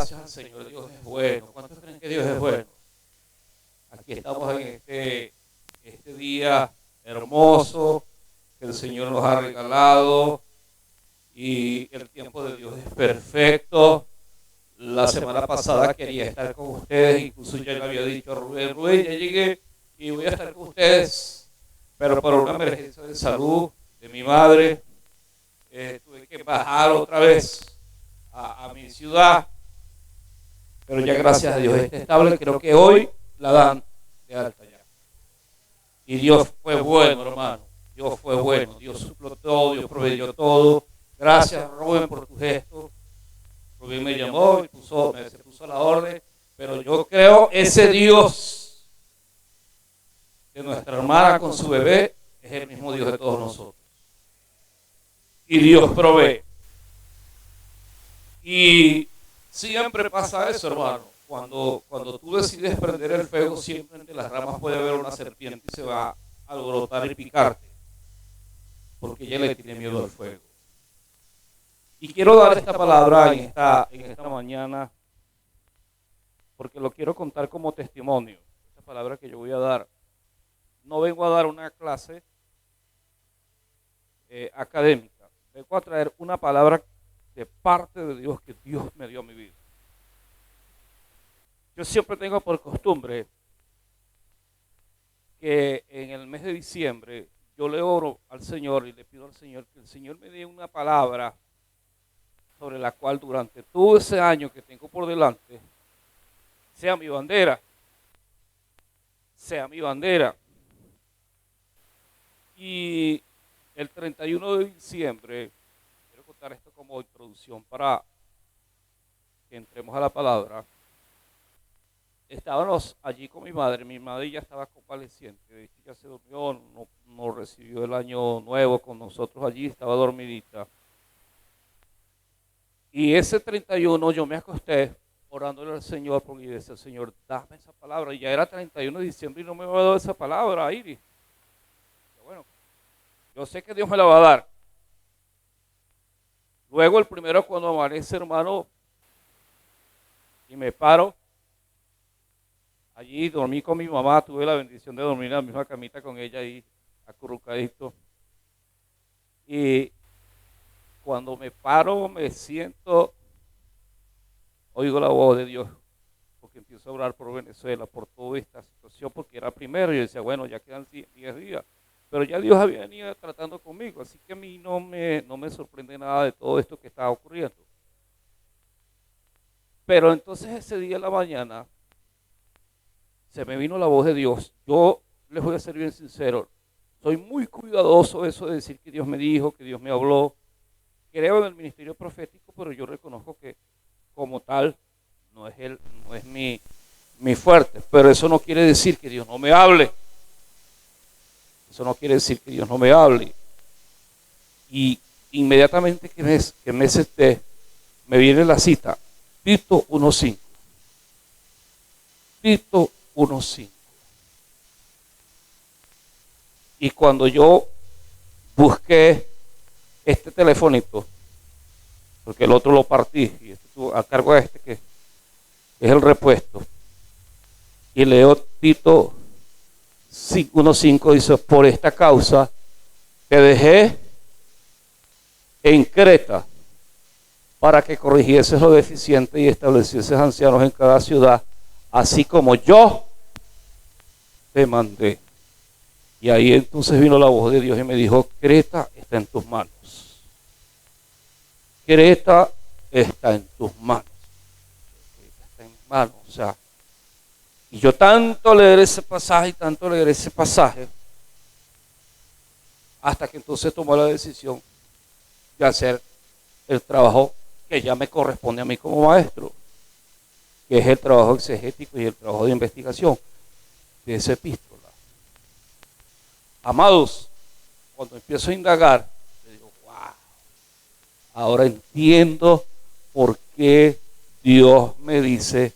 Gracias al Señor, Dios es bueno. ¿Cuántos creen que Dios es bueno? Aquí estamos en este día hermoso que el Señor nos ha regalado y el tiempo de Dios es perfecto. La semana pasada quería estar con ustedes, incluso yo le había dicho a Rubén, ya llegué y voy a estar con ustedes, pero por una emergencia de salud de mi madre, tuve que bajar otra vez a mi ciudad, pero ya gracias a Dios está estable. Creo que hoy la dan de alta ya. Y Dios fue bueno, hermano. Dios fue bueno. Dios suplió todo, Dios proveyó todo. Gracias, Rubén, por tu gesto. Rubén me llamó y se puso a la orden, pero yo creo ese Dios de nuestra hermana con su bebé es el mismo Dios de todos nosotros. Y Dios provee. Y siempre pasa eso, hermano. Cuando tú decides prender el fuego, siempre entre las ramas puede haber una serpiente y se va a alborotar y picarte, porque ella le tiene miedo al fuego. Y quiero dar esta palabra en esta mañana, porque lo quiero contar como testimonio. Esta palabra que yo voy a dar, no vengo a dar una clase académica, vengo a traer una palabra de parte de Dios que Dios me dio a mi vida. Yo siempre tengo por costumbre que en el mes de diciembre yo le oro al Señor y le pido al Señor que el Señor me dé una palabra sobre la cual durante todo ese año que tengo por delante sea mi bandera. Sea mi bandera. Y el 31 de diciembre, quiero contar esto como introducción para que entremos a la palabra. Estábamos allí con mi madre ya estaba convaleciente, de hecho ya se durmió, no recibió el año nuevo con nosotros allí, estaba dormidita. Y ese 31 yo me acosté orándole al Señor porque yo decía, Señor, dame esa palabra. Y ya era 31 de diciembre y no me había dado esa palabra, Iris. Bueno, yo sé que Dios me la va a dar. Luego el primero cuando amanece, hermano, y me paro, allí dormí con mi mamá, tuve la bendición de dormir en la misma camita con ella ahí, acurrucadito. Y cuando me paro, me siento, oigo la voz de Dios, porque empiezo a orar por Venezuela, por toda esta situación, porque era primero, y yo decía, bueno, ya quedan 10 días, pero ya Dios había venido tratando conmigo, así que a mí no me sorprende nada de todo esto que estaba ocurriendo. Pero entonces ese día en la mañana, se me vino la voz de Dios. Yo les voy a ser bien sincero, soy muy cuidadoso de eso de decir que Dios me dijo, que Dios me habló. Creo en el ministerio profético, pero yo reconozco que como tal no es mi fuerte. Pero eso no quiere decir que Dios no me hable. Eso no quiere decir que Dios no me hable. Y inmediatamente que me senté, me viene la cita, Tito 1:5. Tito 1:5. Y cuando yo busqué este telefonito, porque el otro lo partí y estuvo a cargo de que es el repuesto, y leo Tito 1:5, dice, por esta causa te dejé en Creta para que corrigieses lo deficiente y establecieses ancianos en cada ciudad, así como yo te mandé. Y ahí entonces vino la voz de Dios y me dijo, Creta está en tus manos. Creta está en tus manos. Creta está en mis manos. O sea, y yo tanto leer ese pasaje, hasta que entonces tomó la decisión de hacer el trabajo que ya me corresponde a mí como maestro, que es el trabajo exegético y el trabajo de investigación de esa epístola. Amados, cuando empiezo a indagar, yo digo, wow, ahora entiendo por qué Dios me dice,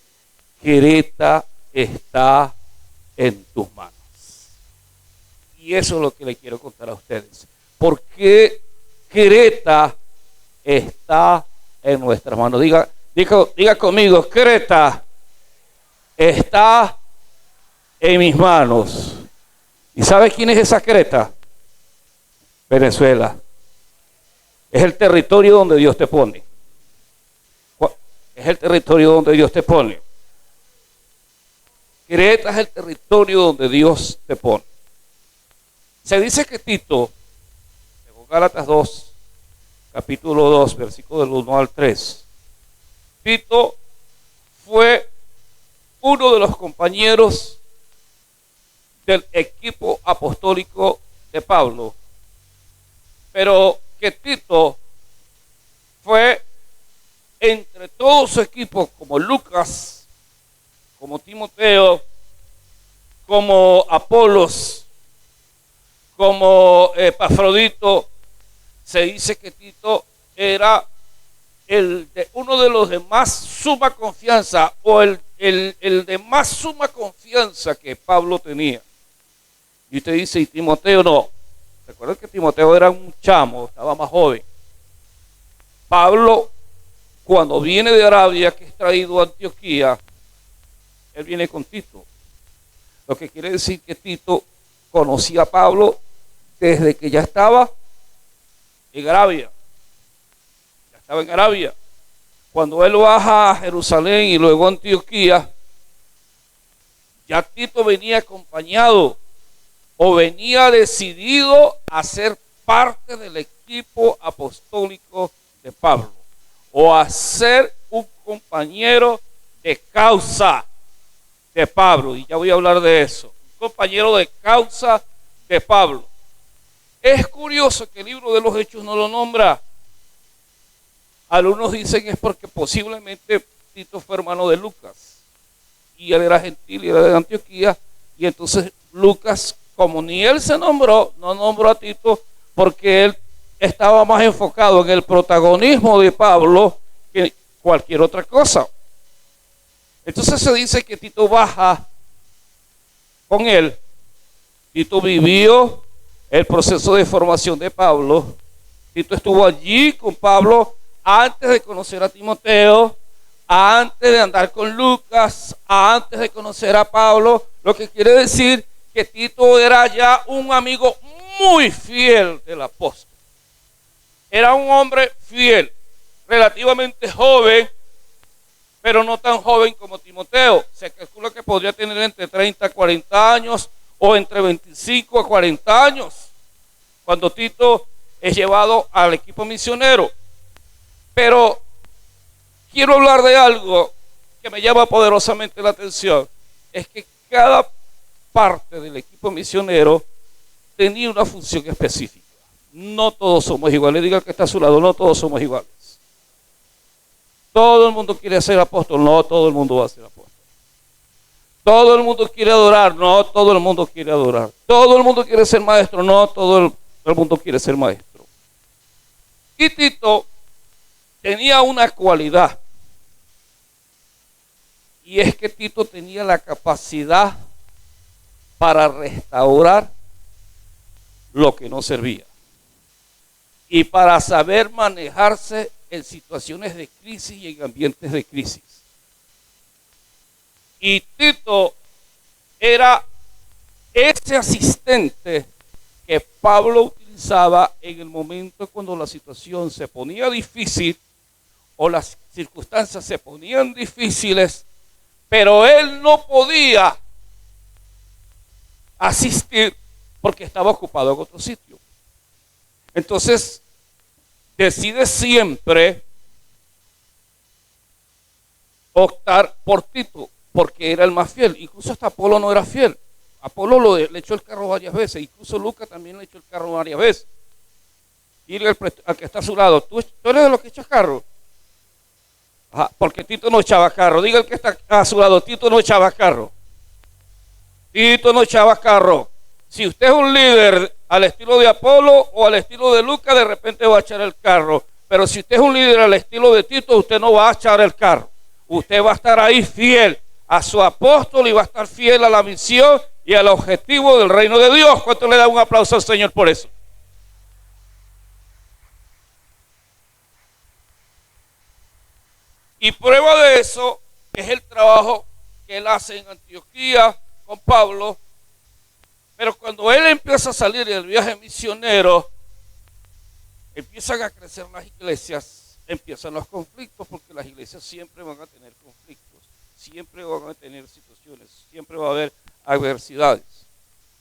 Creta está en tus manos. Y eso es lo que le quiero contar a ustedes. ¿Por qué Creta está en nuestras manos? Diga conmigo, Creta está en mis manos. ¿Y sabe quién es esa Creta? Venezuela. Es el territorio donde Dios te pone. Es el territorio donde Dios te pone. Creta es el territorio donde Dios te pone. Se dice que Tito, según Gálatas 2, capítulo 2, versículo del 1 al 3, Tito fue uno de los compañeros del equipo apostólico de Pablo, pero que Tito fue entre todo su equipo, como Lucas, como Timoteo, como Apolos, como Epafrodito. Se dice que Tito era uno de los de más suma confianza, o el de más suma confianza que Pablo tenía. Y usted dice, ¿y Timoteo no? Recuerden que Timoteo era un chamo, estaba más joven. Pablo, cuando viene de Arabia, que es traído a Antioquía, él viene con Tito. Lo que quiere decir que Tito conocía a Pablo desde que ya estaba en Arabia. Ya estaba en Arabia. Cuando él baja a Jerusalén y luego a Antioquía, ya Tito venía acompañado o venía decidido a ser parte del equipo apostólico de Pablo, o a ser un compañero de causa de Pablo. Y ya voy a hablar de eso. Un compañero de causa de Pablo. Es curioso que el libro de los Hechos no lo nombra. Algunos dicen es porque posiblemente Tito fue hermano de Lucas, y él era gentil y era de Antioquía, y entonces Lucas, como ni él se nombró, no nombró a Tito, porque él estaba más enfocado en el protagonismo de Pablo que cualquier otra cosa. Entonces se dice que Tito baja con él. Tito vivió el proceso de formación de Pablo. Tito estuvo allí con Pablo antes de conocer a Timoteo, antes de andar con Lucas, antes de conocer a Pablo, lo que quiere decir que Tito era ya un amigo muy fiel del apóstol. Era un hombre fiel, relativamente joven, pero no tan joven como Timoteo. Se calcula que podría tener entre 30 a 40 años o entre 25 a 40 años cuando Tito es llevado al equipo misionero. Pero quiero hablar de algo que me llama poderosamente la atención. Es que cada parte del equipo misionero tenía una función específica. No todos somos iguales. Diga el que está a su lado, no todos somos iguales. Todo el mundo quiere ser apóstol, no todo el mundo va a ser apóstol. Todo el mundo quiere adorar, no todo el mundo quiere adorar. Todo el mundo quiere ser maestro, no todo el mundo quiere ser maestro. Y Tito tenía una cualidad, y es que Tito tenía la capacidad para restaurar lo que no servía y para saber manejarse en situaciones de crisis y en ambientes de crisis. Y Tito era ese asistente que Pablo utilizaba en el momento cuando la situación se ponía difícil o las circunstancias se ponían difíciles, pero él no podía asistir porque estaba ocupado en otro sitio. Entonces decide siempre optar por Tito porque era el más fiel. Incluso hasta Apolo no era fiel. Apolo le echó el carro varias veces. Incluso Lucas también le echó el carro varias veces. Dile al que está a su lado, ¿tú eres de los que echas carro? Ajá, porque Tito no echaba carro. Diga el que está a su lado, Tito no echaba carro. Tito no echaba carro. Si usted es un líder al estilo de Apolo o al estilo de Lucas, de repente va a echar el carro. Pero si usted es un líder al estilo de Tito, usted no va a echar el carro. Usted va a estar ahí fiel a su apóstol y va a estar fiel a la misión y al objetivo del reino de Dios. ¿Cuánto le da un aplauso al Señor por eso? Y prueba de eso es el trabajo que él hace en Antioquía con Pablo. Pero cuando él empieza a salir del viaje misionero, empiezan a crecer las iglesias, empiezan los conflictos, porque las iglesias siempre van a tener conflictos, siempre van a tener situaciones, siempre va a haber adversidades.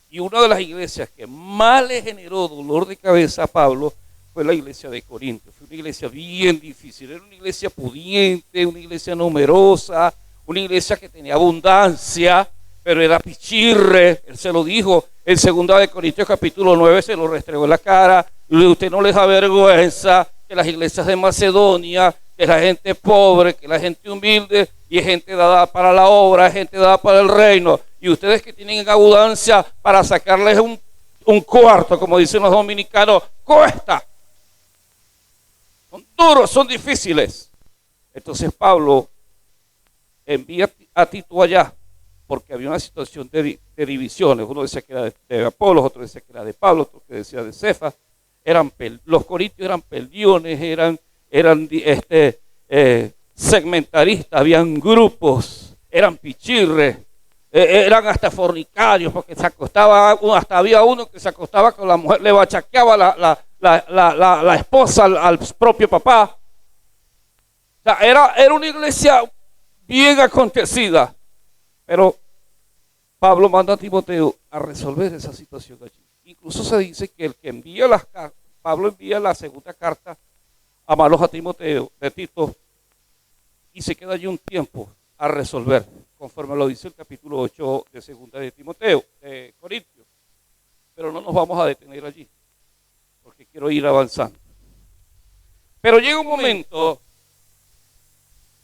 Y una de las iglesias que más le generó dolor de cabeza a Pablo fue la iglesia de Corinto. Fue una iglesia bien difícil, era una iglesia pudiente, una iglesia numerosa, una iglesia que tenía abundancia, pero era pichirre. Él se lo dijo en 2 de Corintios capítulo 9, se lo restregó en la cara. Y usted no les da vergüenza que las iglesias de Macedonia, que la gente pobre, que la gente humilde, y es gente dada para la obra, es gente dada para el reino. Y ustedes que tienen abundancia para sacarles un cuarto, como dicen los dominicanos, cuesta. Son duros, son difíciles. Entonces Pablo envía a Tito allá, porque había una situación de divisiones. Uno decía que era de Apolos, otro decía que era de Pablo, otro que decía de Cefas. Los corintios eran peleones, eran segmentaristas, habían grupos, eran pichirres, eran hasta fornicarios, porque se acostaba, hasta había uno que se acostaba con la mujer, le bachaqueaba la esposa al propio papá. O sea, era una iglesia bien acontecida, pero Pablo manda a Timoteo a resolver esa situación allí. Incluso se dice que el que envía Pablo envía la segunda carta a manos a Timoteo, de Tito, y se queda allí un tiempo a resolver, conforme lo dice el capítulo 8 de 2 de Timoteo, de Corintios. Pero no nos vamos a detener allí, porque quiero ir avanzando. Pero llega un momento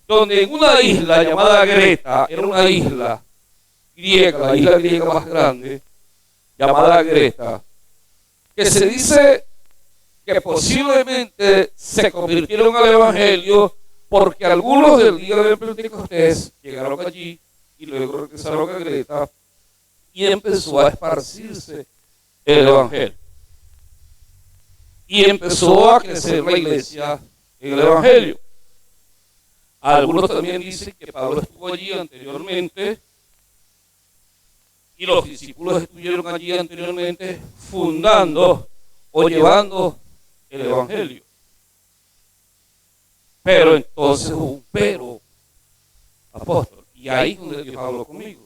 donde en una isla llamada Greta, era una isla griega, la isla griega más grande, llamada Greta, que se dice que posiblemente se convirtieron al evangelio porque algunos del día de Pentecostés llegaron allí y luego regresaron a Greta y empezó a esparcirse el evangelio. Y empezó a crecer la iglesia en el evangelio. Algunos también dicen que Pablo estuvo allí anteriormente y los discípulos estuvieron allí anteriormente fundando o llevando el evangelio. Pero entonces hubo un pero, apóstol, y ahí es donde Dios habló conmigo.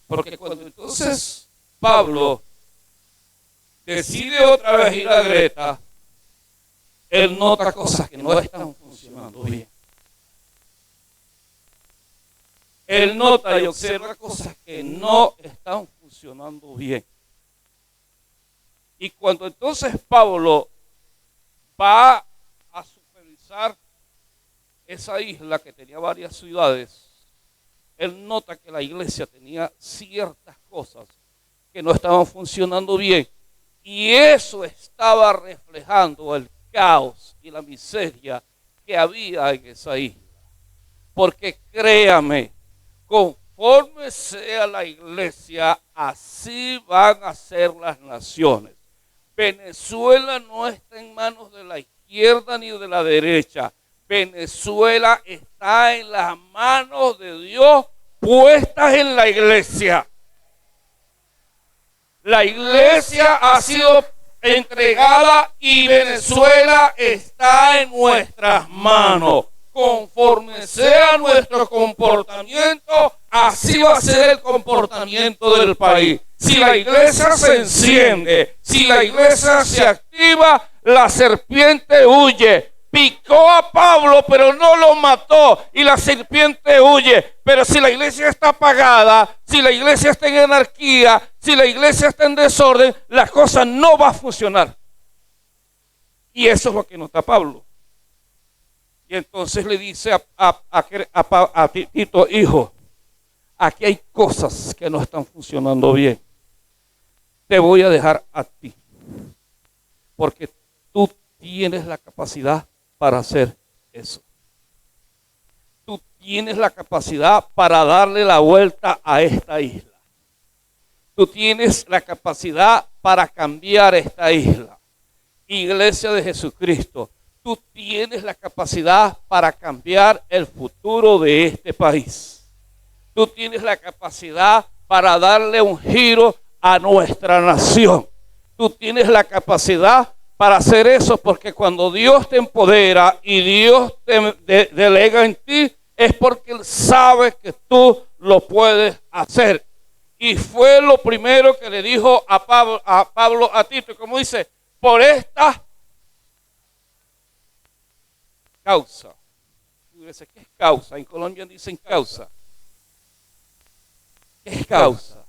Porque cuando entonces Pablo decide otra vez ir a Greta, él nota cosas que no están funcionando bien. Él nota y observa cosas que no están funcionando bien. Y cuando entonces Pablo va a supervisar esa isla que tenía varias ciudades, él nota que la iglesia tenía ciertas cosas que no estaban funcionando bien. Y eso estaba reflejando el caos y la miseria que había en esa isla. Porque créame, conforme sea la iglesia, así van a ser las naciones. Venezuela no está en manos de la izquierda ni de la derecha. Venezuela está en las manos de Dios, puestas en la iglesia. La iglesia ha sido entregada y Venezuela está en nuestras manos. Conforme sea nuestro comportamiento, así va a ser el comportamiento del país. Si la iglesia se enciende, si la iglesia se activa, la serpiente huye. Picó a Pablo, pero no lo mató, y la serpiente huye. Pero si la iglesia está apagada, si la iglesia está en anarquía, si la iglesia está en desorden, la cosa no va a funcionar. Y eso es lo que nota Pablo. Y entonces le dice a Tito, hijo, aquí hay cosas que no están funcionando bien. Te voy a dejar a ti, porque tú tienes la capacidad para hacer eso. Tú tienes la capacidad para darle la vuelta a esta isla. Tú tienes la capacidad para cambiar esta isla. Iglesia de Jesucristo, Tú tienes la capacidad para cambiar el futuro de este país. Tú tienes la capacidad para darle un giro a nuestra nación. Tú tienes la capacidad para hacer eso, porque cuando Dios te empodera y Dios te delega en ti, es porque Él sabe que tú lo puedes hacer. Y fue lo primero que le dijo a Pablo a Tito, como dice, por esta causa. ¿Qué es causa? En Colombia dicen causa. ¿Qué es causa?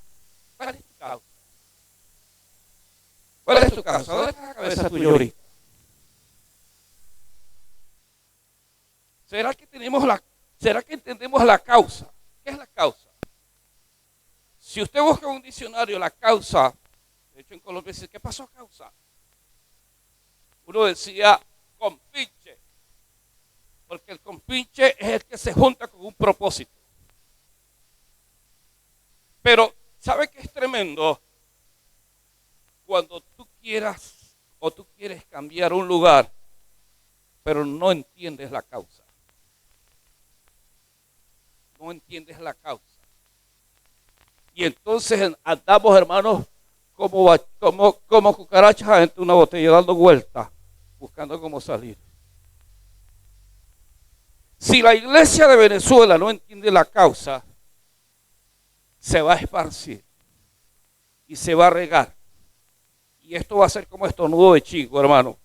¿Cuál es tu causa? ¿Cuál es tu causa? ¿Dónde está la cabeza tuya ahorita? ¿Será que entendemos la causa? ¿Qué es la causa? Si usted busca un diccionario, la causa, de hecho en Colombia dice, ¿qué pasó causa? Uno decía compinche, porque el compinche es el que se junta con un propósito. Pero, ¿sabe qué es tremendo? Cuando tú quieras o tú quieres cambiar un lugar, pero no entiendes la causa. No entiendes la causa. Y entonces andamos, hermanos, como cucarachas dentro de una botella, dando vueltas, buscando cómo salir. Si la iglesia de Venezuela no entiende la causa, se va a esparcir y se va a regar. Y esto va a ser como estornudo de chico, hermano,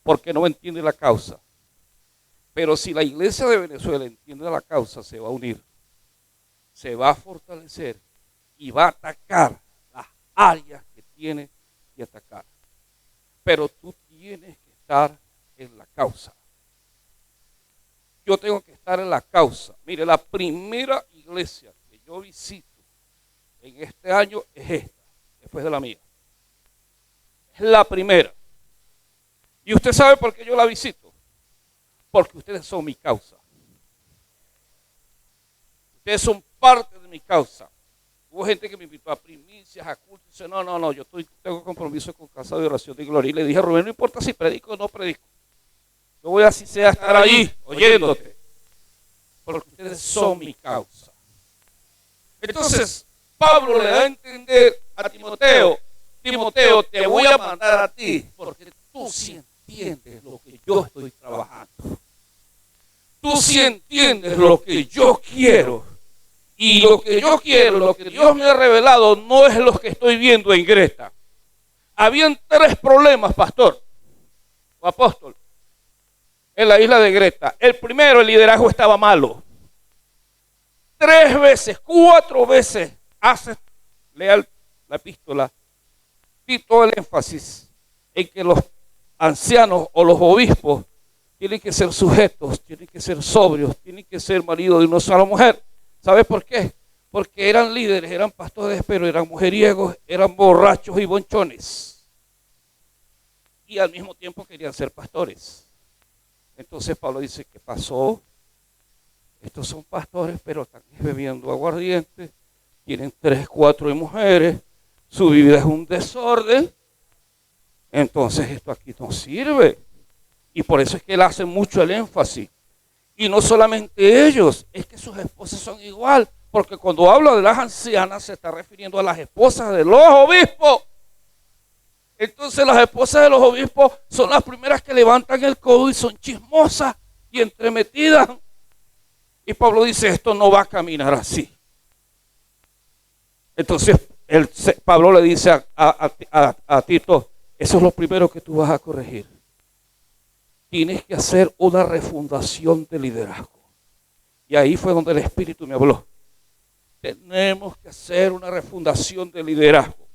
porque no entiende la causa. Pero si la iglesia de Venezuela entiende la causa, se va a unir, se va a fortalecer y va a atacar las áreas que tiene que atacar. Pero tú tienes que estar en la causa. Yo tengo que estar en la causa. Mire, la primera iglesia que yo visito en este año es esta, después de la mía. Es la primera. ¿Y usted sabe por qué yo la visito? Porque ustedes son mi causa. Ustedes son parte de mi causa. Hubo gente que me invitó a primicias, a cultos, y dice, no, yo tengo compromiso con Casa de Oración de Gloria. Y le dije, Rubén, no importa si predico o no predico. Yo voy así sea a estar ahí, oyéndote. Porque ustedes son mi causa. Entonces, Pablo le da a entender a Timoteo, te voy a mandar a ti, porque tú sí entiendes lo que yo estoy trabajando. Tú sí entiendes lo que yo quiero. Y lo que yo quiero, lo que Dios me ha revelado, no es lo que estoy viendo en Greta. Habían 3 problemas, pastor o apóstol, en la isla de Greta. El primero, el liderazgo estaba malo. 3 veces, 4 veces, lea la epístola, y todo el énfasis en que los ancianos o los obispos tienen que ser sujetos, tienen que ser sobrios, tienen que ser marido de una sola mujer. ¿Sabes por qué? Porque eran líderes, eran pastores, pero eran mujeriegos, eran borrachos y bonchones. Y al mismo tiempo querían ser pastores. Entonces Pablo dice, ¿qué pasó? Estos son pastores, pero están bebiendo aguardiente, tienen 3, 4 mujeres, su vida es un desorden. Entonces esto aquí no sirve. Y por eso es que él hace mucho el énfasis. Y no solamente ellos, es que sus esposas son igual, porque cuando habla de las ancianas se está refiriendo a las esposas de los obispos. Entonces las esposas de los obispos son las primeras que levantan el codo y son chismosas y entremetidas. Y Pablo dice, esto no va a caminar así. Entonces Pablo le dice a Tito, eso es lo primero que tú vas a corregir. Tienes que hacer una refundación de liderazgo. Y ahí fue donde el Espíritu me habló. Tenemos que hacer una refundación de liderazgo.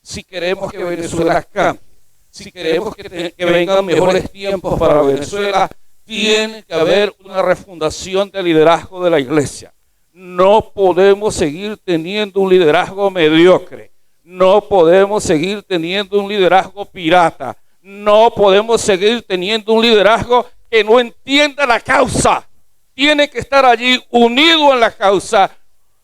Si queremos que Venezuela cambie, si queremos que vengan mejores tiempos para Venezuela, tiene que haber una refundación de liderazgo de la iglesia. No podemos seguir teniendo un liderazgo mediocre. No podemos seguir teniendo un liderazgo pirata. No podemos seguir teniendo un liderazgo que no entienda la causa. Tiene que estar allí unido en la causa,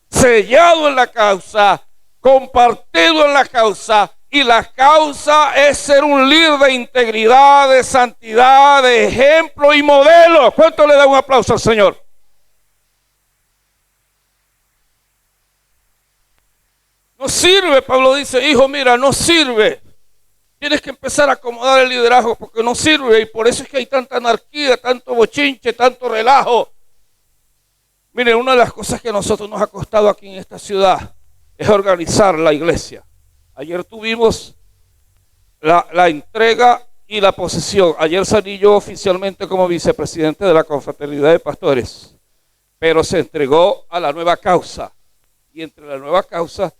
sellado en la causa, compartido en la causa Y la causa es ser un líder de integridad, de santidad, de ejemplo y modelo. ¿Cuánto le da un aplauso al Señor? No sirve, Pablo dice, hijo, mira, no sirve. Tienes que empezar a acomodar el liderazgo porque no sirve. Y por eso es que hay tanta anarquía, tanto bochinche, tanto relajo. Miren, una de las cosas que a nosotros nos ha costado aquí en esta ciudad es organizar la iglesia. Ayer tuvimos la entrega y la posesión. Ayer salí yo oficialmente como vicepresidente de la Confraternidad de Pastores, pero se entregó a la nueva causa. Y entre la nueva causa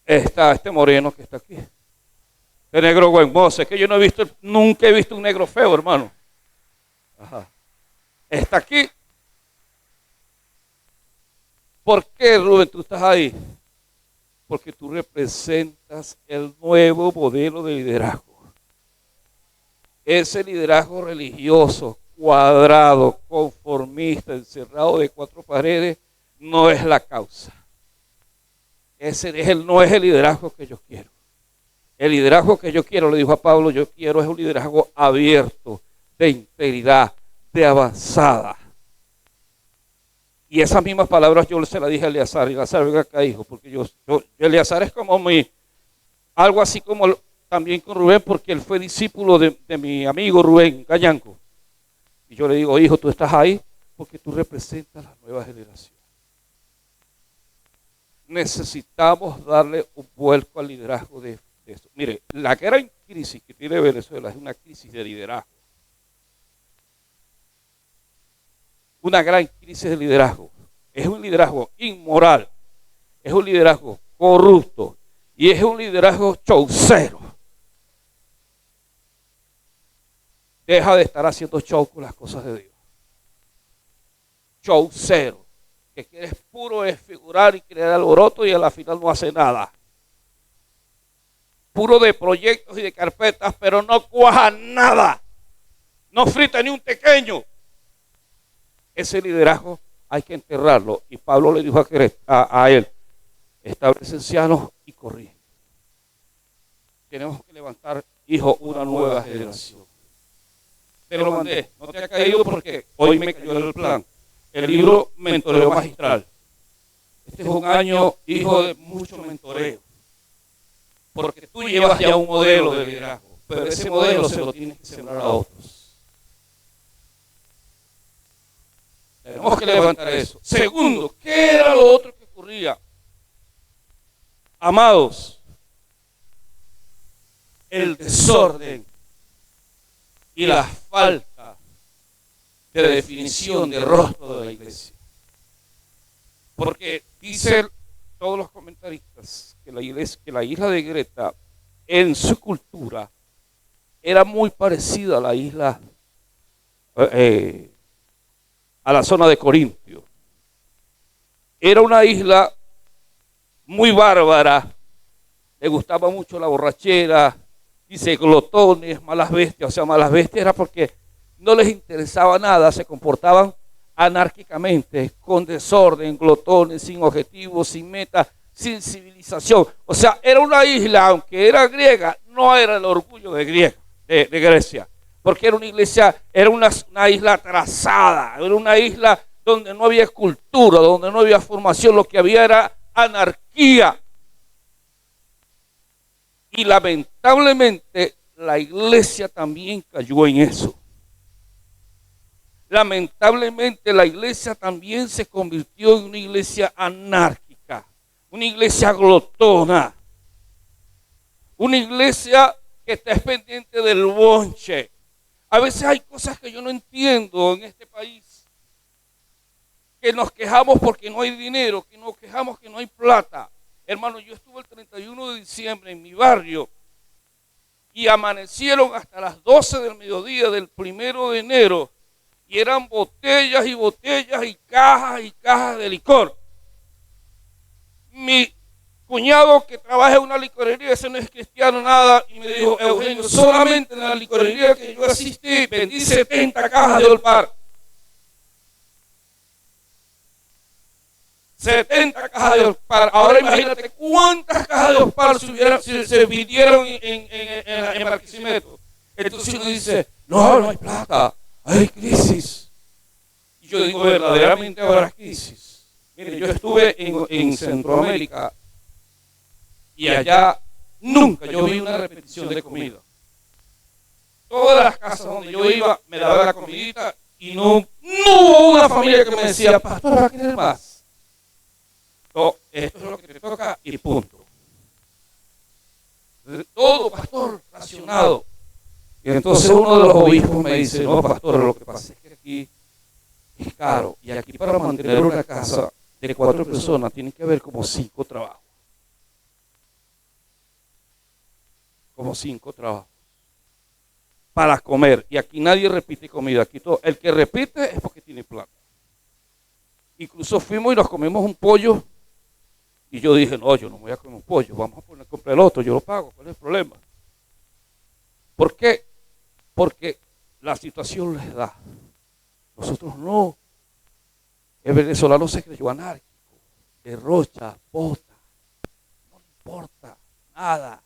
está este moreno que está aquí. Este negro buen mozo. Es que yo no he visto, nunca he visto un negro feo, hermano. Ajá. Está aquí. ¿Por qué, Rubén, tú estás ahí? Porque tú representas el nuevo modelo de liderazgo. Ese liderazgo religioso, cuadrado, conformista, encerrado de cuatro paredes, no es la causa. Ese no es el liderazgo que yo quiero. El liderazgo que yo quiero, le dijo a Pablo, yo quiero es un liderazgo abierto, de integridad, de avanzada. Y esas mismas palabras yo se las dije a Eleazar. Eleazar, venga acá, hijo, porque Eleazar es como algo así como también con Rubén, porque él fue discípulo de mi amigo Rubén Gallanco. Y yo le digo, hijo, tú estás ahí porque tú representas la nueva generación. Necesitamos darle un vuelco al liderazgo de esto. Mire, la gran crisis que tiene Venezuela es una crisis de liderazgo. Una gran crisis de liderazgo. Es un liderazgo inmoral, es un liderazgo corrupto y es un liderazgo chaucero. Deja de estar haciendo show con las cosas de Dios. Chaucero, que quieres puro desfigurar y crear alboroto y a la final no hace nada. Puro de proyectos y de carpetas, pero no cuaja nada. No frita ni un pequeño. Ese liderazgo hay que enterrarlo. Y Pablo le dijo a él, establece ancianos y corrige. Tenemos que levantar, hijo, una nueva generación. Te lo mandé, no te ha caído porque hoy me cayó el plan. El libro Mentoreo Magistral. Este es un año, hijo, de mucho mentoreo. Porque tú llevas ya un modelo de liderazgo, pero ese modelo se lo tienes que sembrar a otros. Tenemos que levantar eso. Segundo, ¿qué era lo otro que ocurría? Amados, el desorden y la falta de definición de rostro de la iglesia. Porque dicen todos los comentaristas que la isla de Creta en su cultura era muy parecida a la isla a la zona de Corintio. Era una isla muy bárbara, le gustaba mucho la borrachera, dice glotones, malas bestias. O sea, malas bestias era porque no les interesaba nada, se comportaban anárquicamente, con desorden, glotones, sin objetivos, sin meta, sin civilización. O sea, era una isla, aunque era griega, no era el orgullo de Grecia. Porque era una iglesia, era una isla atrasada, era una isla donde no había cultura, donde no había formación, lo que había era anarquía. Y lamentablemente la iglesia también cayó en eso. Lamentablemente la iglesia también se convirtió en una iglesia anárquica, una iglesia glotona, una iglesia que está pendiente del bonche. A veces hay cosas que yo no entiendo en este país, que nos quejamos porque no hay dinero, que nos quejamos que no hay plata. Hermano, yo estuve el 31 de diciembre en mi barrio y amanecieron hasta las 12 del mediodía del 1 de enero y eran botellas y botellas y cajas de licor. Mi cuñado que trabaja en una licorería, ese no es cristiano nada, y me dijo, Eugenio, solamente en la licorería que yo asistí vendí 70 cajas de Old Parr. 70 cajas de Ospar. Ahora imagínate cuántas cajas de Ospar se vendieron en Barquisimeto. Entonces uno dice, no hay plata, hay crisis. Y yo digo, verdaderamente habrá crisis. Mire, yo estuve en Centroamérica y allá nunca yo vi una repetición de comida. Todas las casas donde yo iba me daban la comidita y no hubo una familia que me decía, pastor, ¿va a querer más? No, esto es lo que te toca y punto. Todo, pastor, racionado. Y entonces uno de los obispos me dice, no, pastor, lo que pasa es que aquí es caro. Y aquí para mantener una casa de 4 personas tiene que haber como 5 trabajos. Como 5 trabajos. Para comer. Y aquí nadie repite comida. Aquí todo, el que repite es porque tiene plata. Incluso fuimos y nos comimos un pollo. Y yo dije, no, yo no voy a comer un pollo. Vamos a comprar el otro, yo lo pago. ¿Cuál es el problema? ¿Por qué? Porque la situación les da. Nosotros no. El venezolano se creyó anárquico. Derrocha, bota. No le importa nada.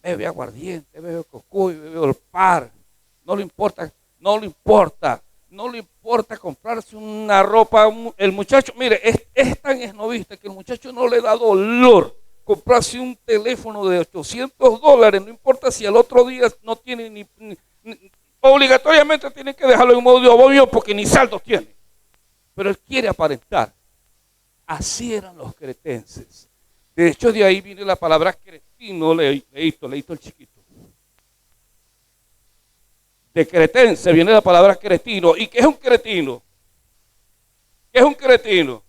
Bebe aguardiente, bebe cocuy, bebe Ospar. No le importa comprarse una ropa. El muchacho, mire, es tan esnovista que el muchacho no le da dolor comprarse un teléfono de $800, no importa si al otro día no tiene ni obligatoriamente tiene que dejarlo en modo avión porque ni saldo tiene. Pero él quiere aparentar. Así eran los cretenses. De hecho, de ahí viene la palabra cretino, leíto el chiquito. De cretense viene la palabra cretino. ¿Y qué es un cretino? ¿Qué es un cretino?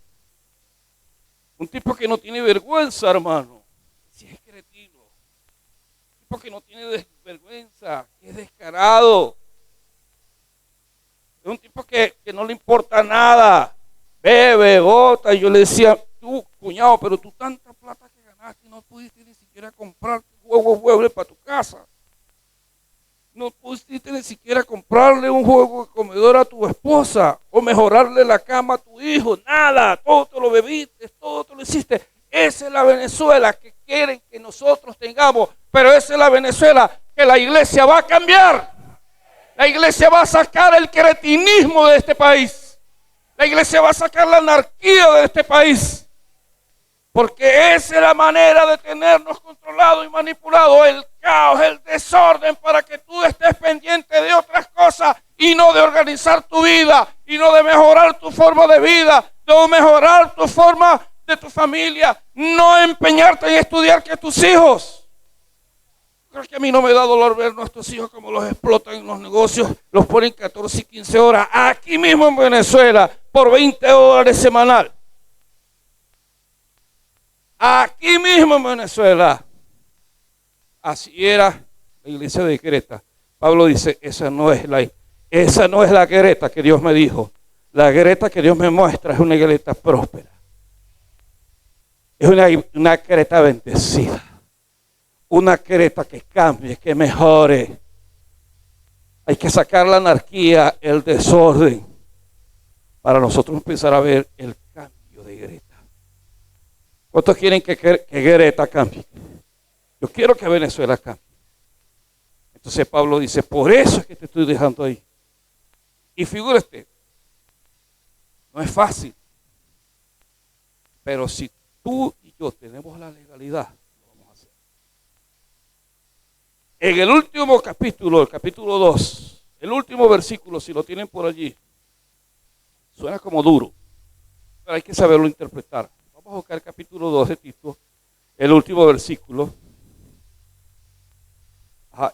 Un tipo que no tiene vergüenza, hermano. Si es cretino. Un tipo que no tiene vergüenza, que es descarado. Es un tipo que no le importa nada. Bebe, bota. Y yo le decía, tú, cuñado, pero tú tanta plata que ganaste, no pudiste ni siquiera comprarte huevos para tu casa. No pudiste ni siquiera comprarle un juego de comedor a tu esposa o mejorarle la cama a tu hijo. Nada, todo te lo bebiste, todo te lo hiciste. Esa es la Venezuela que quieren que nosotros tengamos, pero esa es la Venezuela que la iglesia va a cambiar. La iglesia va a sacar el cretinismo de este país. La iglesia va a sacar la anarquía de este país. Porque esa es la manera de tenernos controlados y manipulados, el caos, el desorden, para que tú estés pendiente de otras cosas y no de organizar tu vida, y no de mejorar tu forma de vida, de mejorar tu forma de tu familia, no empeñarte en estudiar que tus hijos. Creo que a mí no me da dolor ver a nuestros hijos como los explotan en los negocios, los ponen 14 y 15 horas, aquí mismo en Venezuela, por $20 semanal. Aquí mismo en Venezuela. Así era la iglesia de Creta. Pablo dice, esa no es la Creta que Dios me dijo. La Creta que Dios me muestra es una Creta próspera. Es una Creta bendecida. Una Creta que cambie, que mejore. Hay que sacar la anarquía, el desorden, para nosotros empezar a ver el cambio de Creta. ¿Cuántos quieren que Creta cambie? Yo quiero que Venezuela cambie. Entonces Pablo dice, por eso es que te estoy dejando ahí. Y figúrate, no es fácil. Pero si tú y yo tenemos la legalidad, lo vamos a hacer. En el último capítulo, el capítulo 2, el último versículo, si lo tienen por allí, suena como duro, pero hay que saberlo interpretar. Vamos a buscar el capítulo 2 de Tito, el último versículo,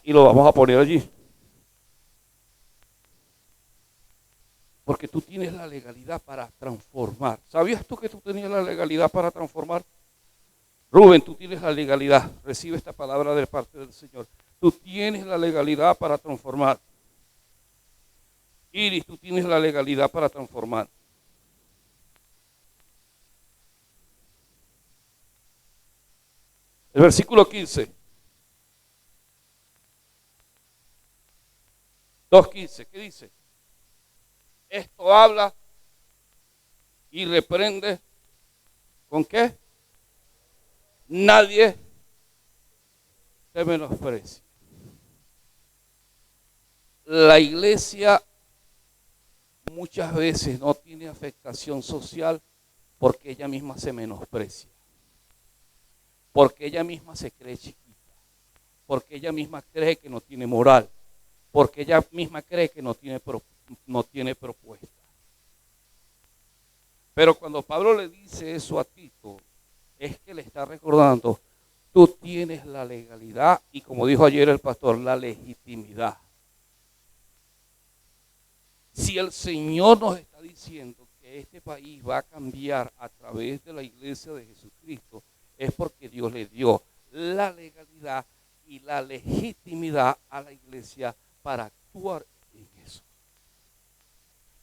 y lo vamos a poner allí. Porque tú tienes la legalidad para transformar. ¿Sabías tú que tú tenías la legalidad para transformar? Rubén, tú tienes la legalidad. Recibe esta palabra de parte del Señor. Tú tienes la legalidad para transformar. Iris, tú tienes la legalidad para transformar. El versículo 15. 2:15. ¿Qué dice? Esto habla y reprende. ¿Con qué? Nadie te menosprecia. La iglesia muchas veces no tiene afectación social porque ella misma se menosprecia, porque ella misma se cree chiquita, porque ella misma cree que no tiene moral, porque ella misma cree que no tiene propuesta. Pero cuando Pablo le dice eso a Tito, es que le está recordando, tú tienes la legalidad y, como dijo ayer el pastor, la legitimidad. Si el Señor nos está diciendo que este país va a cambiar a través de la iglesia de Jesucristo, es porque Dios le dio la legalidad y la legitimidad a la iglesia para actuar en eso.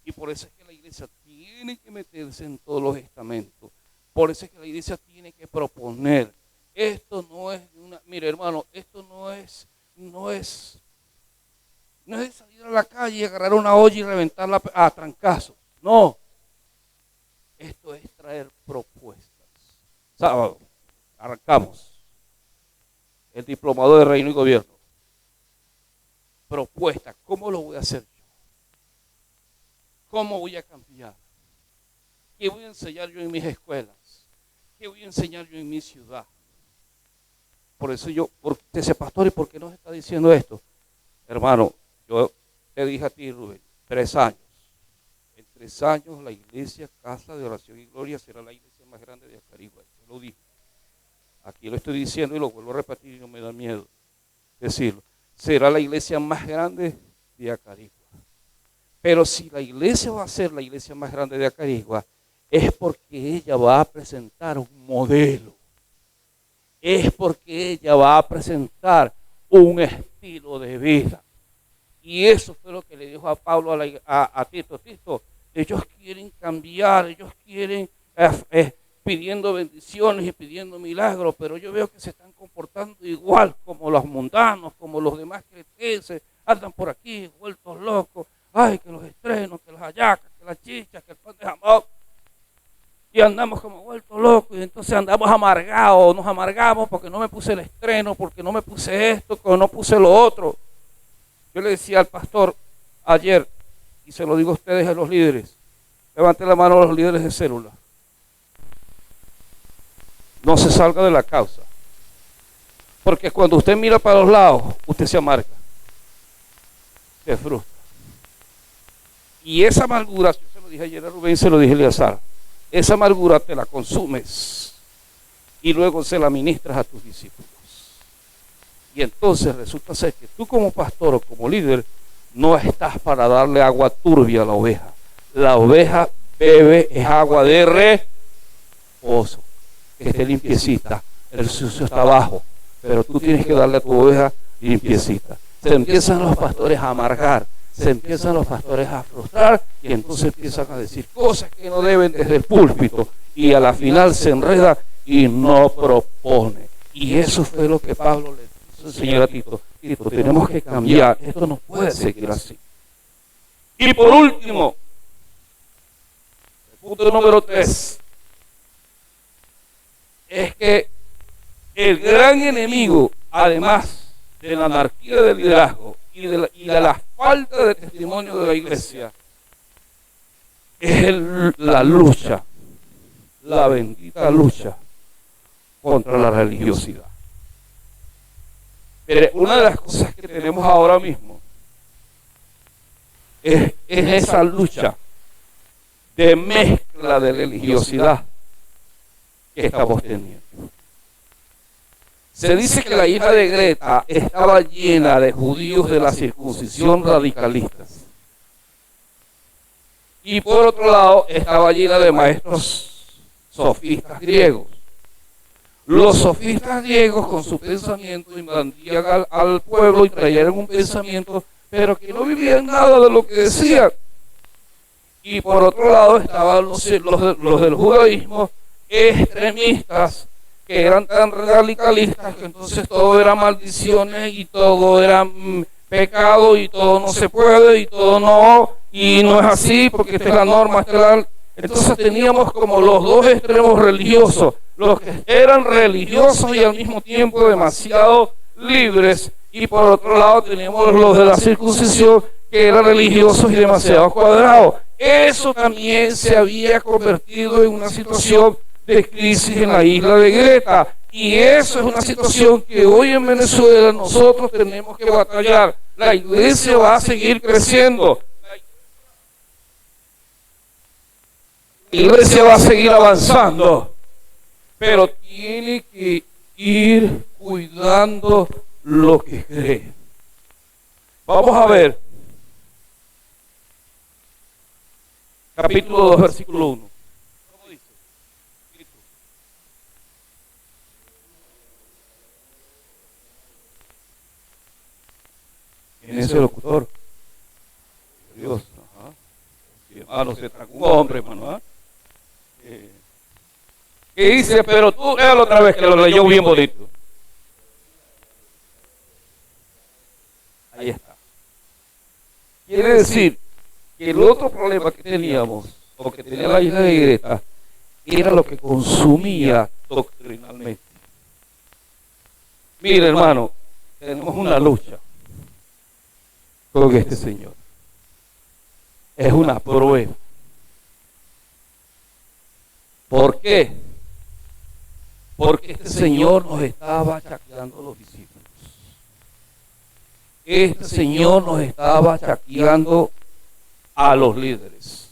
Y por eso es que la iglesia tiene que meterse en todos los estamentos. Por eso es que la iglesia tiene que proponer. Esto no es mire, hermano, esto no es de salir a la calle y agarrar una olla y reventarla a trancazos. No. Esto es traer propuestas. Sábado, arrancamos. El diplomado de Reino y Gobierno. Propuesta. ¿Cómo lo voy a hacer yo? ¿Cómo voy a cambiar? ¿Qué voy a enseñar yo en mis escuelas? ¿Qué voy a enseñar yo en mi ciudad? Por eso porque ese pastor, ¿y por qué nos está diciendo esto? Hermano, yo te dije a ti, Rubén, 3 años. En 3 años la iglesia Casa de Oración y Gloria será la iglesia más grande de Acarigua. Yo lo dije. Aquí lo estoy diciendo y lo vuelvo a repetir y no me da miedo decirlo. Será la iglesia más grande de Acarigua. Pero si la iglesia va a ser la iglesia más grande de Acarigua, es porque ella va a presentar un modelo. Es porque ella va a presentar un estilo de vida. Y eso fue lo que le dijo a Pablo a Tito. Tito, ellos quieren cambiar, ellos quieren pidiendo bendiciones y pidiendo milagros, pero yo veo que se están comportando igual como los mundanos, como los demás cretenses, andan por aquí vueltos locos. Ay, que los estrenos, que las hallacas, que las chichas, que el pan de jamón. Y andamos como vueltos locos y entonces andamos amargados, nos amargamos porque no me puse el estreno, porque no me puse esto, porque no puse lo otro. Yo le decía al pastor ayer, y se lo digo a ustedes, a los líderes, levanten la mano a los líderes de célula. No se salga de la causa. Porque cuando usted mira para los lados, usted se amarga, se frustra. Y esa amargura, yo se lo dije ayer a Rubén, se lo dije a Eleazar, esa amargura te la consumes y luego se la ministras a tus discípulos. Y entonces resulta ser que tú como pastor o como líder no estás para darle agua turbia a la oveja. La oveja bebe es agua de reposo, que esté limpiecita, el sucio está abajo, pero tú tienes que darle a tu oveja limpiecita. Se empiezan los pastores a amargar, se empiezan los pastores a frustrar y entonces empiezan a decir cosas que no deben desde el púlpito y a la final se enreda y no propone. Y eso fue lo que Pablo le dijo al Señor a Tito. Tito, tenemos que cambiar, esto no puede seguir así. Y por último, el punto número 3, es que el gran enemigo, además de la anarquía del liderazgo y de la falta de testimonio de la iglesia, es la lucha, la bendita lucha contra la religiosidad. Pero una de las cosas que tenemos ahora mismo es esa lucha de mezcla de religiosidad que estamos teniendo. Se dice que la hija de Greta estaba llena de judíos de la circuncisión radicalistas. Y por otro lado estaba llena de maestros sofistas griegos. Los sofistas griegos con su pensamiento invadían al pueblo y traían un pensamiento, pero que no vivían nada de lo que decían. Y por otro lado estaban los del judaísmo extremistas, que eran tan radicalistas que entonces todo era maldiciones y todo era pecado y todo no se puede y todo no, y no es así porque esta es la norma, Entonces teníamos como los dos extremos religiosos, los que eran religiosos y al mismo tiempo demasiado libres, y por otro lado teníamos los de la circuncisión, que eran religiosos y demasiado cuadrados. Eso también se había convertido en una situación de crisis en la isla de Greta, y eso es una situación que hoy en Venezuela nosotros tenemos que batallar. La iglesia va a seguir creciendo, la iglesia va a seguir avanzando, pero tiene que ir cuidando lo que cree. Vamos a ver capítulo 2, versículo 1. ¿Cómo dice? ¿Quién es el locutor? Dios. No se trajo un hombre, hermano. ¿Qué dice? Pero tú, léalo otra vez, que lo leyó bien bonito. Ahí está. Quiere decir que el otro problema que teníamos, o que tenía la isla de Greta, era lo que consumía doctrinalmente. Mire, hermano, tenemos una lucha con este señor. Es una prueba. ¿Por qué? Porque este señor nos estaba chaqueando a los discípulos. Este señor nos estaba chaqueando a los líderes.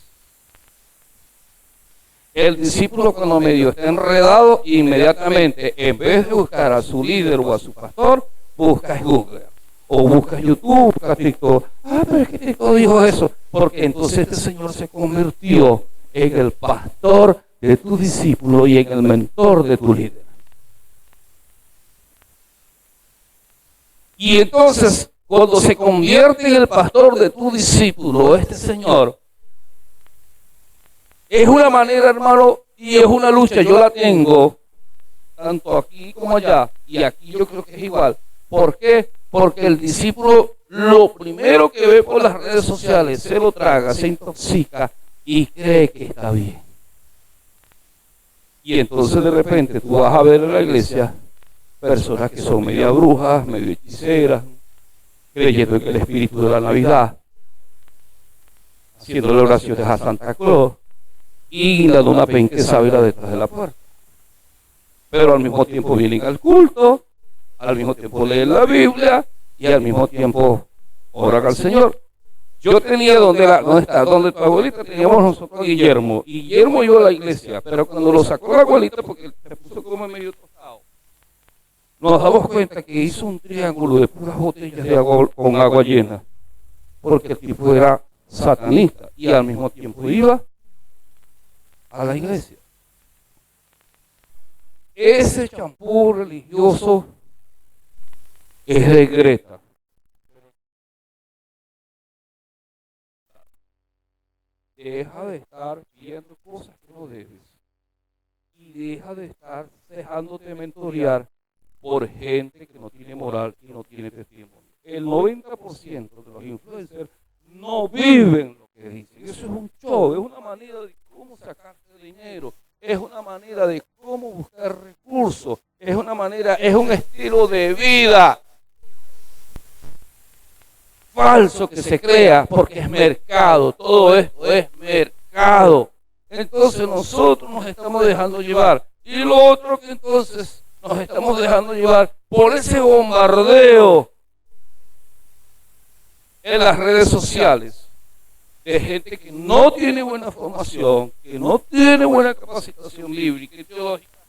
El discípulo, cuando medio está enredado, inmediatamente, en vez de buscar a su líder o a su pastor, busca en Google o busca en YouTube, busca TikTok. Pero es que TikTok dijo eso, porque entonces este señor se convirtió en el pastor de tu discípulo y en el mentor de tu líder. Y entonces, cuando se convierte en el pastor de tu discípulo, este señor, es una manera, hermano, y es una lucha. Yo la tengo tanto aquí como allá, y aquí yo creo que es igual. ¿Por qué? Porque el discípulo, lo primero que ve por las redes sociales, se lo traga, se intoxica y cree que está bien. Y entonces de repente tú vas a ver en la iglesia personas que son media brujas, medio hechiceras, creyendo en el espíritu de la Navidad, haciendo oraciones a Santa Claus y la dona pen que sabe la detrás de la puerta. Pero al mismo tiempo vienen al culto, al mismo tiempo leen la Biblia y al mismo tiempo oran al Señor. Yo tenía donde tu abuelita, teníamos nosotros a Guillermo, y Guillermo iba a la iglesia, pero cuando lo sacó la abuelita, porque se puso como medio tostado, nos damos cuenta que hizo un triángulo de puras botellas de agua con agua llena, porque el tipo era satanista y al mismo tiempo iba a la iglesia. Ese champú religioso es de Greta. Deja de estar viendo cosas que no debes y deja de estar dejándote mentorear por gente que no tiene moral y no tiene testimonio. El 90% de los influencers no viven lo que dicen. Eso es un show, es una manera de cómo sacarse dinero, es una manera de cómo buscar recursos, es un estilo de vida falso que se crea porque es mercado. Todo esto es mercado. Entonces nosotros nos estamos dejando llevar, y lo otro que entonces nos estamos dejando llevar por ese bombardeo en las redes sociales de gente que no tiene buena formación, que no tiene buena capacitación bíblica y teológica,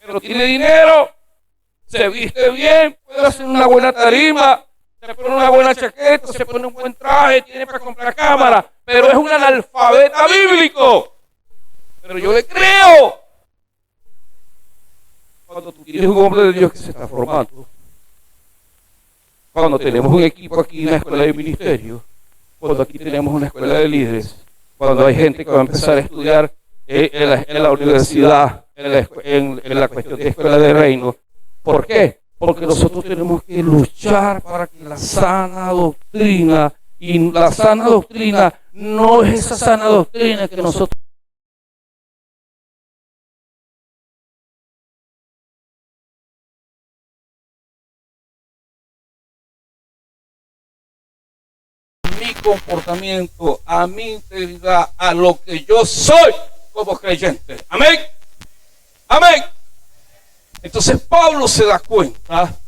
pero tiene dinero, se viste bien, puede hacer una buena tarima, se pone una buena chaqueta, se pone un buen traje, tiene para comprar cámara, pero es un analfabeta bíblico. Pero yo le creo. Cuando tú tienes un hombre de Dios que se está formando, cuando tenemos un equipo aquí en la escuela de ministerio, cuando aquí tenemos una escuela de líderes, cuando hay gente que va a empezar a estudiar en la universidad, en la cuestión de escuela de reino. ¿Por qué? Porque nosotros tenemos que luchar para que la sana doctrina, y la sana doctrina no es esa sana doctrina que nosotros mi comportamiento, a mi integridad, a lo que yo soy como creyente. Amén. Amén. Entonces Pablo se da cuenta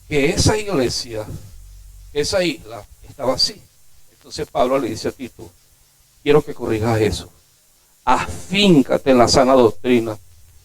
que esa iglesia, esa isla estaba así. Entonces Pablo le dice a Tito, quiero que corrijas eso. Afíncate en la sana doctrina.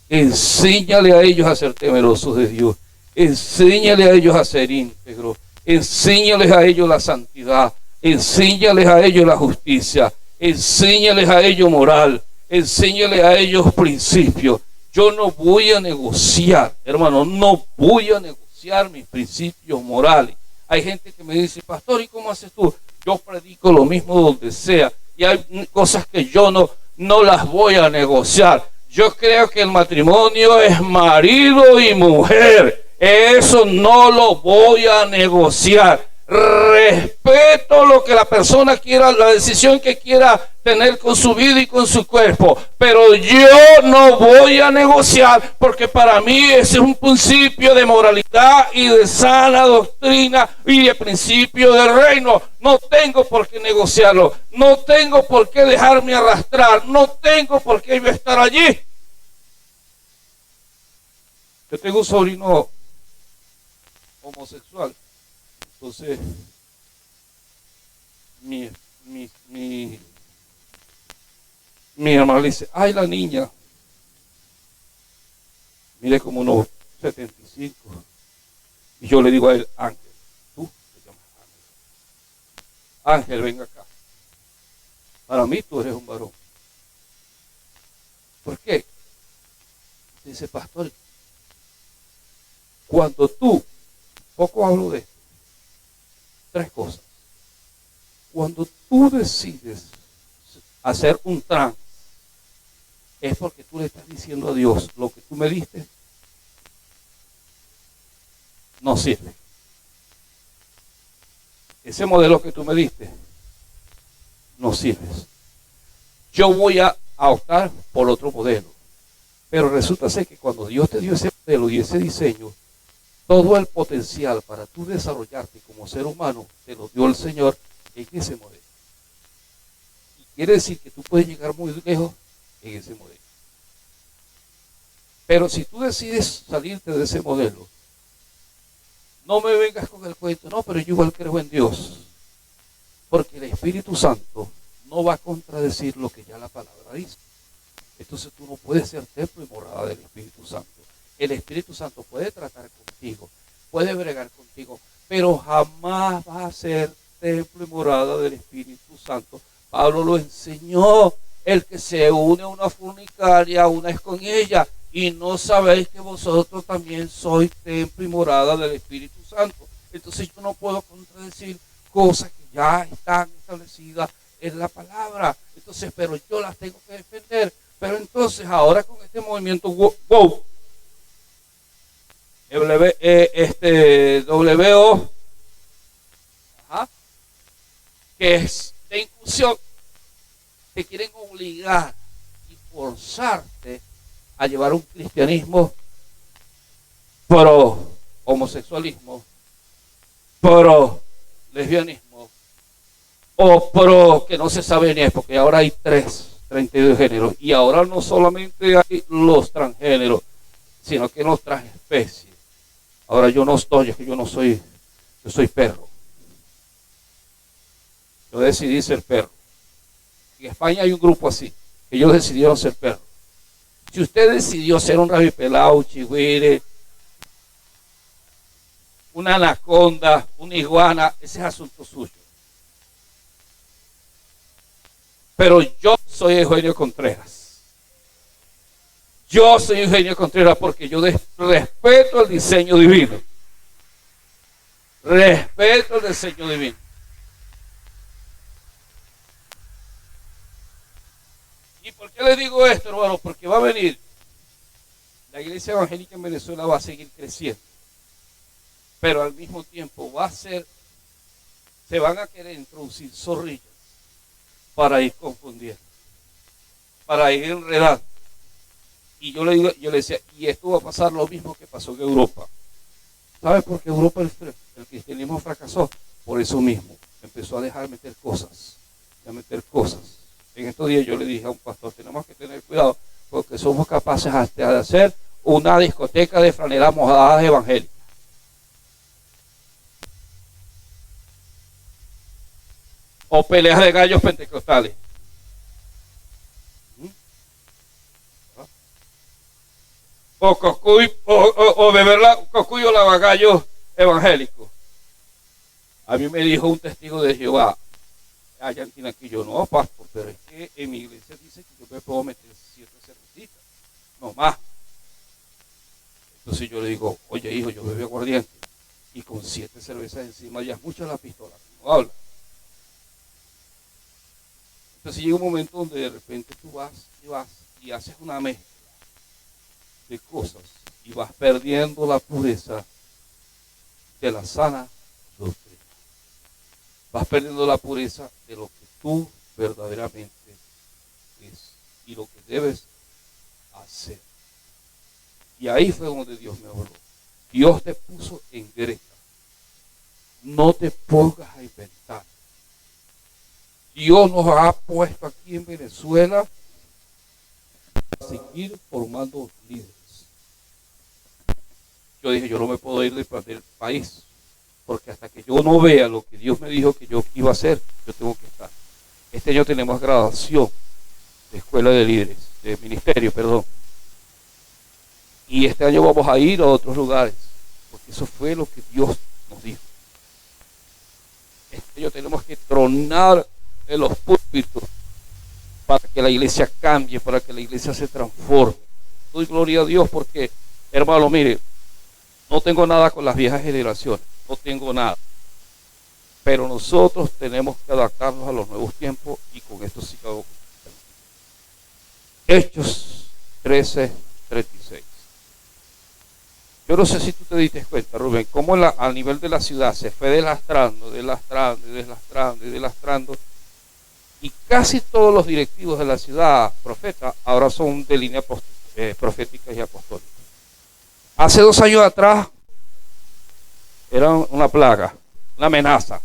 Enséñale a ellos a ser temerosos de Dios. Enséñale a ellos a ser íntegros. Enséñales a ellos la santidad. Enséñales a ellos la justicia. Enséñales a ellos moral. Enséñales a ellos principios. Yo no voy a negociar, hermano, no voy a negociar mis principios morales. Hay gente que me dice, pastor, ¿y cómo haces tú? Yo predico lo mismo donde sea. Y hay cosas que yo no las voy a negociar. Yo creo que el matrimonio es marido y mujer. Eso no lo voy a negociar. Respeto lo que la persona quiera, la decisión que quiera tener con su vida y con su cuerpo, pero yo no voy a negociar, porque para mí ese es un principio de moralidad y de sana doctrina y de principio del reino. No tengo por qué negociarlo, no tengo por qué dejarme arrastrar, no tengo por qué yo estar allí. Yo tengo un sobrino homosexual. Entonces, mi hermano le dice, ay, la niña, mire como unos 75. Y yo le digo a él, Ángel, tú te llamas Ángel. Ángel, venga acá. Para mí tú eres un varón. ¿Por qué? Dice, pastor, cuando tú, poco hablo de esto, 3 cosas. Cuando tú decides hacer un trance, es porque tú le estás diciendo a Dios, lo que tú me diste no sirve. Ese modelo que tú me diste no sirve. Yo voy a optar por otro modelo. Pero resulta ser que cuando Dios te dio ese modelo y ese diseño, todo el potencial para tú desarrollarte como ser humano te lo dio el Señor en ese modelo. Y quiere decir que tú puedes llegar muy lejos en ese modelo. Pero si tú decides salirte de ese modelo, no me vengas con el cuento, no, pero yo igual creo en Dios. Porque el Espíritu Santo no va a contradecir lo que ya la palabra dice. Entonces tú no puedes ser templo y morada del Espíritu Santo. El Espíritu Santo puede tratar contigo, puede bregar contigo, pero jamás va a ser templo y morada del Espíritu Santo. Pablo lo enseñó, el que se une a una fornicaria, una es con ella, y no sabéis que vosotros también sois templo y morada del Espíritu Santo. Entonces yo no puedo contradecir cosas que ya están establecidas en la palabra. Entonces, pero yo las tengo que defender. Pero entonces ahora con este movimiento WO, que es de inclusión, te quieren obligar y forzarte a llevar un cristianismo pro homosexualismo, pro lesbianismo o pro que no se sabe ni es, porque ahora hay 32 géneros, y ahora no solamente hay los transgéneros, sino que los transespecies. Ahora yo no estoy, es que yo soy perro. Yo decidí ser perro. En España hay un grupo así, que ellos decidieron ser perros. Si usted decidió ser un rabipelao, un chigüire, una anaconda, una iguana, ese es asunto suyo. Pero yo soy Eugenio Contreras. Yo soy Eugenio Contreras porque yo respeto el diseño divino. Respeto el diseño divino. ¿Y por qué les digo esto, hermano? Porque va a venir, la iglesia evangélica en Venezuela va a seguir creciendo, pero al mismo tiempo se van a querer introducir zorrillas para ir confundiendo, para ir enredando. Y yo le decía, y esto va a pasar lo mismo que pasó en Europa. ¿Sabes por qué Europa el cristianismo fracasó? Por eso mismo. empezó a dejar meter cosas, a meter cosas. En estos días yo le dije a un pastor, tenemos que tener cuidado porque somos capaces hasta de hacer una discoteca de franelas mojadas evangélicas. O peleas de gallos pentecostales. O cocuy, o beber cocuy o lavagallos evangélicos. A mí me dijo un testigo de Jehová, allá en Tinaquillo, no, pastor, pero es que en mi iglesia dice que yo me puedo meter 7 cervecitas, no más. Entonces yo le digo, oye hijo, yo bebí aguardiente, y con 7 cervezas encima ya es mucha la pistola, no habla. Entonces llega un momento donde de repente tú vas y haces una mezcla de cosas y vas perdiendo la pureza de la sana doctrina. Vas perdiendo la pureza de lo que tú verdaderamente es y lo que debes hacer. Y ahí fue donde Dios me habló. Dios te puso en Greta. No te pongas a inventar. Dios nos ha puesto aquí en Venezuela a seguir formando líderes. Yo dije, yo no me puedo ir del país, porque hasta que yo no vea lo que Dios me dijo que yo iba a hacer, yo tengo que estar. Este año tenemos graduación de escuela de líderes, de ministerio, perdón. Y este año vamos a ir a otros lugares, porque eso fue lo que Dios nos dijo. Este año tenemos que tronar en los púlpitos para que la iglesia cambie, para que la iglesia se transforme. Doy gloria a Dios porque, hermano, mire, no tengo nada con las viejas generaciones, no tengo nada. Pero nosotros tenemos que adaptarnos a los nuevos tiempos y con esto sí que hago. Hechos 13:36. Yo no sé si tú te diste cuenta, Rubén, cómo a nivel de la ciudad se fue delastrando, y casi todos los directivos de la ciudad, profetas, ahora son de línea proféticas y apostólicas. Hace 2 años atrás era una plaga, una amenaza,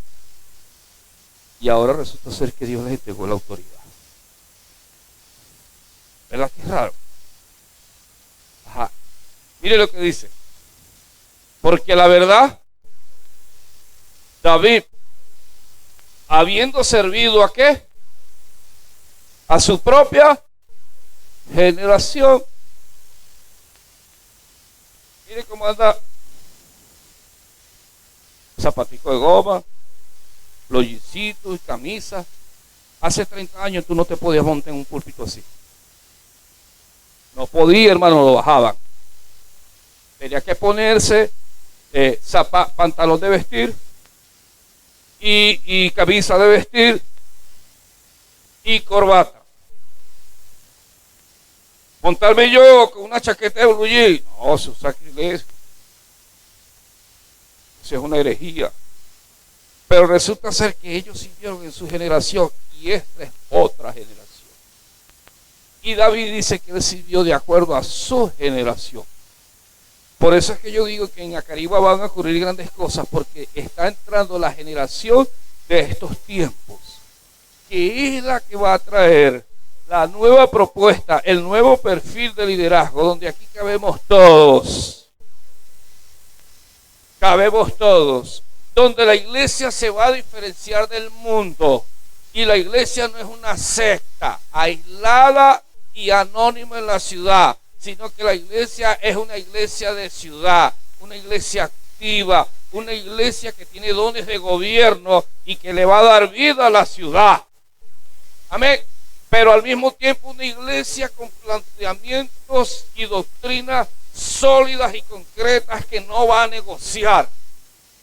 y ahora resulta ser que Dios les entregó la autoridad. ¿Verdad que es raro? Ajá. Mire lo que dice. Porque la verdad, David, habiendo servido ¿a qué? A su propia generación. Mire cómo anda. Zapatico de goma, los jeansitos y camisas. Hace 30 años tú no te podías montar en un púlpito así. No podía, hermano, lo bajaban. Tenía que ponerse pantalón de vestir y camisa de vestir y corbata. Montarme yo con una chaqueta de blue jean, no, eso es sacrilegio. Eso es una herejía. Pero resulta ser que ellos sirvieron en su generación y esta es otra generación. Y David dice que él sirvió de acuerdo a su generación. Por eso es que yo digo que en Acariba van a ocurrir grandes cosas, porque está entrando la generación de estos tiempos, que es la que va a traer la nueva propuesta, el nuevo perfil de liderazgo, donde aquí cabemos todos, donde la iglesia se va a diferenciar del mundo, y la iglesia no es una secta aislada y anónima en la ciudad, sino que la iglesia es una iglesia de ciudad, una iglesia activa, una iglesia que tiene dones de gobierno y que le va a dar vida a la ciudad. Amén. Pero al mismo tiempo una iglesia con planteamientos y doctrinas sólidas y concretas que no va a negociar,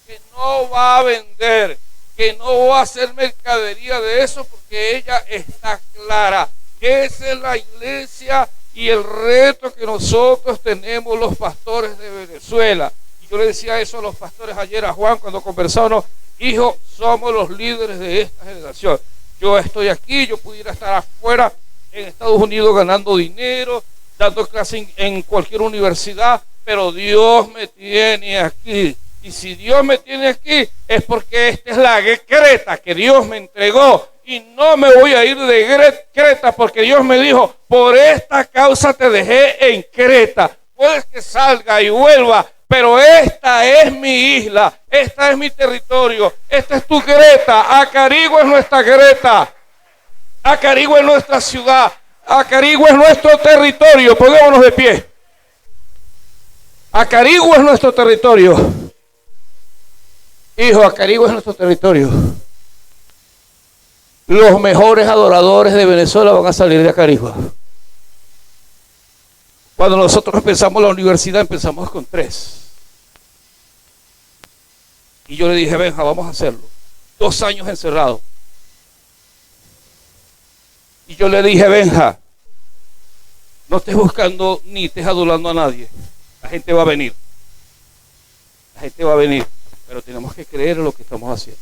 que no va a vender, que no va a hacer mercadería de eso, porque ella está clara. Esa es la iglesia y el reto que nosotros tenemos los pastores de Venezuela. Y yo le decía eso a los pastores ayer, a Juan, cuando conversábamos: hijo, somos los líderes de esta generación. Yo estoy aquí, yo pudiera estar afuera en Estados Unidos ganando dinero, dando clases en cualquier universidad, pero Dios me tiene aquí Y si Dios me tiene aquí, es porque esta es la Creta que Dios me entregó. Y no me voy a ir de Creta porque Dios me dijo, por esta causa te dejé en Creta. Puedes que salga y vuelva, pero esta es mi isla, esta es mi territorio, esta es tu Creta. Acarigua es nuestra Creta. Acarigua es nuestra ciudad. Acarigua es nuestro territorio. Pongámonos de pie. Acarigua es nuestro territorio. Hijo, Acarigua es nuestro territorio. Los mejores adoradores de Venezuela van a salir de Acarigua. Cuando nosotros empezamos la universidad, empezamos con 3. Y yo le dije, Benja, vamos a hacerlo. 2 años encerrado. Y yo le dije, Benja, no estés buscando ni estés adulando a nadie. La gente va a venir. La gente va a venir. Pero tenemos que creer en lo que estamos haciendo.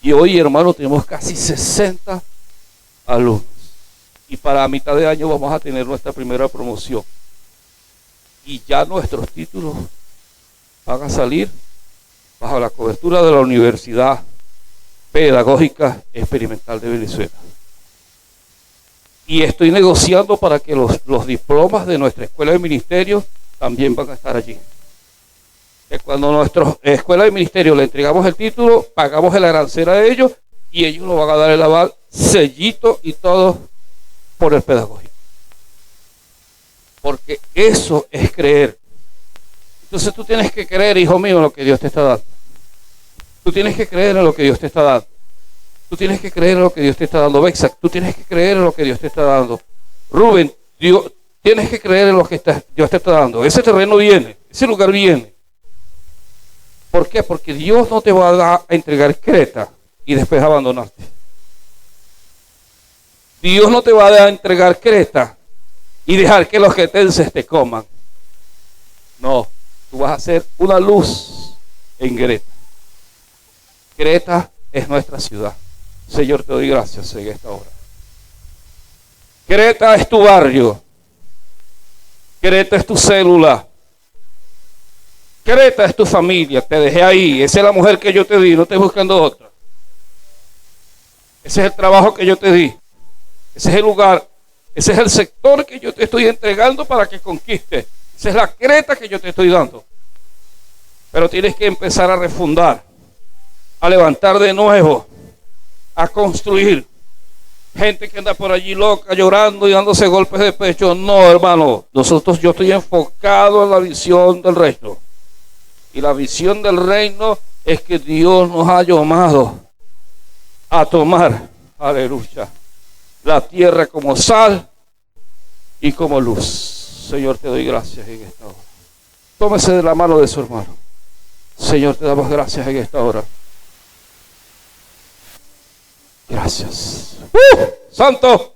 Y hoy, hermano, tenemos casi 60 alumnos. Y para mitad de año vamos a tener nuestra primera promoción. Y ya nuestros títulos van a salir bajo la cobertura de la Universidad Pedagógica Experimental de Venezuela. Y estoy negociando para que los diplomas de nuestra escuela de ministerio también van a estar allí. Que cuando a nuestra escuela de ministerio le entregamos el título, pagamos el arancel a ellos y ellos nos van a dar el aval, sellito y todo por el pedagógico. Porque eso es creer. Entonces tú tienes que creer, hijo mío, en lo que Dios te está dando. Tú tienes que creer en lo que Dios te está dando. Tú tienes que creer en lo que Dios te está dando. Bexac, tú tienes que creer en lo que Dios te está dando. Rubén, tienes que creer en lo que Dios te está dando. Ese terreno viene, ese lugar viene. ¿Por qué? Porque Dios no te va a entregar Creta y después abandonarte. Dios no te va a entregar Creta y dejar que los cretenses te coman. No, tú vas a ser una luz en Creta. Creta es nuestra ciudad. Señor, te doy gracias en esta hora. Creta es tu barrio. Creta es tu célula. Creta es tu familia. Te dejé ahí. Esa es la mujer que yo te di. No estoy buscando otra. Ese es el trabajo que yo te di. Ese es el lugar. Ese es el sector que yo te estoy entregando para que conquistes. Esa es la Creta que yo te estoy dando. Pero tienes que empezar a refundar, a levantar de nuevo, a construir. Gente que anda por allí loca, llorando y dándose golpes de pecho. No, hermano. Yo estoy enfocado en la visión del reino. Y la visión del reino es que Dios nos ha llamado a tomar, aleluya, la tierra como sal y como luz. Señor, te doy gracias en esta hora. Tómese de la mano de su hermano. Señor, te damos gracias en esta hora. Gracias. ¡Santo!